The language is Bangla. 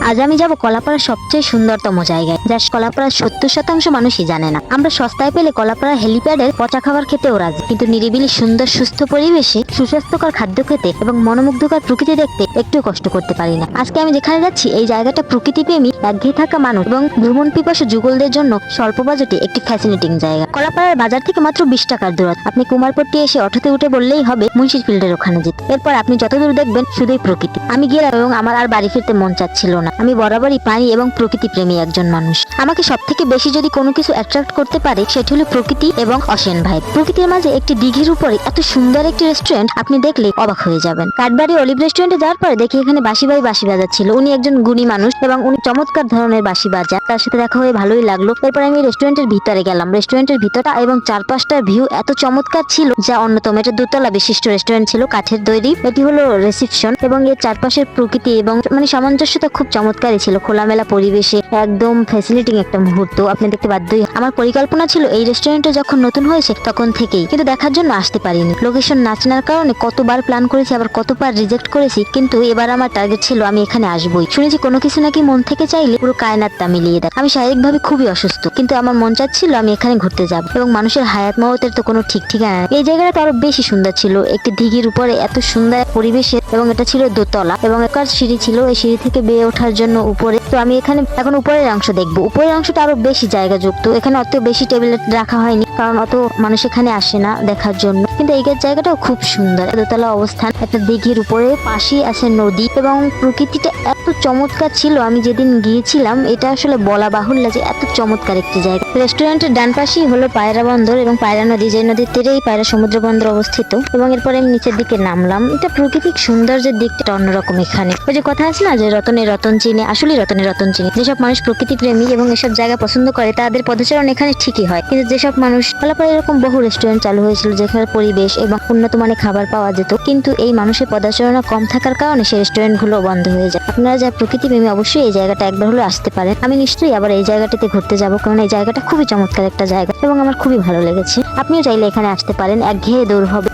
আজ আমি যাব কলাপাড়ার সবচেয়ে সুন্দরতম জায়গায়, যা কলাপাড়ার 70% মানুষই জানে না। আমরা সস্তায় পেলে কলাপাড়া হেলিপ্যাডের পচা খাবার খেতেও রাজি, কিন্তু নিরিবিলি সুন্দর সুস্থ পরিবেশে সুস্বাস্থ্যকর খাদ্য খেতে এবং মনোমুগ্ধকর প্রকৃতি দেখতে একটু কষ্ট করতে পারি না। আজকে আমি যেখানে যাচ্ছি এই জায়গাটা প্রকৃতিপ্রেমী, একঘেয়ে থাকা মানুষ এবং ভ্রমণ পিপাসু যুগলদের জন্য স্বল্প বাজেটে একটি ফ্যাসিনেটিং জায়গা। কলাপাড়ার বাজার থেকে মাত্র 20 টাকার দূরত্ব। আপনি কুমারপট্টি এসে অটোতে উঠে বললেই হবে মুন্সির ফিল্ডের ওখানে যেতে। এরপর আপনি যতদূর দেখবেন শুধুই প্রকৃতি। আমি গেলাম এবং আমার আর বাড়ি ফিরতে মন চাচ্ছিল না। আমি বরাবরই পানি এবং প্রকৃতি প্রেমী একজন মানুষ। আমাকে সব থেকে বেশি যদি কোনো কিছু অ্যাট্রাক্ট করতে পারে সেটি হলো প্রকৃতি এবং অসীম ভাইব। প্রকৃতির মাঝে একটি দিঘির উপরে এত সুন্দর একটি রেস্টুরেন্ট, আপনি দেখলে অবাক হয়ে যাবেন। কাঠবাড়ি অলিভ রেস্টুরেন্টে যাওয়ার পরে দেখি এখানে বাঁশি বাজাচ্ছিল। উনি একজন গুণী মানুষ এবং উনি চমৎকার ধরনের বাঁশি বাজান। তার সাথে দেখা হয়ে ভালোই লাগলো। এরপর আমি রেস্টুরেন্টের ভিতরে গেলাম। রেস্টুরেন্টের ভিতরটা এবং চারপাশটার ভিউ এত চমৎকার ছিল যা অন্যতম। এটা দোতলা বিশিষ্ট রেস্টুরেন্ট ছিল, কাঠের তৈরি। এটি হলো রিসেপশন এবং এর চারপাশের প্রকৃতি এবং সামঞ্জস্যতা খুব চমৎকারই ছিল। খোলামেলা পরিবেশে একদম ফ্যাসিনেটিং একটা মুহূর্ত আপনি দেখতে বাধ্যই। আমার পরিকল্পনা ছিল এই রেস্টুরেন্টে যখন নতুন হয়েছে তখন থেকেই, কিন্তু দেখার জন্য আসতে পারিনি। লোকেশন না চেনার কারণে কতবার প্ল্যান করেছি, আবার কতবার রিজেক্ট করেছি, কিন্তু এবার আমার টার্গেট ছিল আমি এখানে আসবই। শুনেছি কোনো কিছু নাকি মন থেকে চাইলে পুরো কায়নাতটা মিলিয়ে দেয়। আমি শারীরিকভাবে খুবই অসুস্থ, কিন্তু আমার মন চাচ্ছিল আমি এখানে ঘুরতে যাব। এবং মানুষের হায়াত মহতের তো কোনো ঠিক ঠিকানা নেই। এই জায়গাটা তো আরো বেশি সুন্দর ছিল। একটি দিঘির উপরে এত সুন্দর পরিবেশে এবং এটা ছিল দোতলা এবং একটা সিঁড়ি ছিল। এই সিঁড়ি থেকে বেয়ে ওঠার জন্য উপরে। তো আমি এখানে এখন উপরের অংশ দেখবো। উপরের অংশটা আরো বেশি জায়গা যুক্ত। এখানে অত বেশি টেবিল রাখা হয়নি কারণ অত মানুষ এখানে আসে না দেখার জন্য, কিন্তু এই জায়গাটাও খুব সুন্দর। দোতলা অবস্থান, একটা দিঘির উপরে, পাশেই আছে নদী এবং প্রকৃতিটা এত চমৎকার ছিল। আমি যেদিন গিয়েছিলাম এটা আসলে বলা বাহুল্য যে এত চমৎকার একটি জায়গা। রেস্টুরেন্টের ডান পাশেই হলো পায়রা বন্দর এবং পায়রা নদী, যে নদীর তীরেই পায়রা সমুদ্র বন্দর অবস্থিত। এবং এরপরে আমি নিচের দিকে নামলাম। এটা প্রাকৃতিক সৌন্দর্যের দিকটা অন্যরকম। এখানে ওই যে কথা আছে না যে রতনে রতন চিনে, আসলে রতনে রতন চিনে। যেসব মানুষ প্রকৃতি প্রেমী এবং এসব জায়গা পছন্দ করে তাদের পদচারণ এখানে ঠিকই হয়, কিন্তু যেসব মানুষ কলাপাড়ায় এরকম বহু রেস্টুরেন্ট চালু হয়েছিল যেখানে পরিবেশ এবং উন্নত মানের খাবার পাওয়া যেত, কিন্তু এই মানুষের পদচারণা কম থাকার কারণে সেই রেস্টুরেন্ট গুলো বন্ধ হয়ে যায়। আপনারা যা প্রকৃতি প্রেমী অবশ্যই এই জায়গাটা একবার হলো আসতে পারেন। আমি নিশ্চয়ই আবার এই জায়গাটাতে ঘুরতে যাবো, কারণ এই জায়গাটা খুবই চমৎকার একটা জায়গা এবং আমার খুবই ভালো লেগেছে। আপনিও চাইলে এখানে আসতে পারেন। একঘেয়ে দূর হবে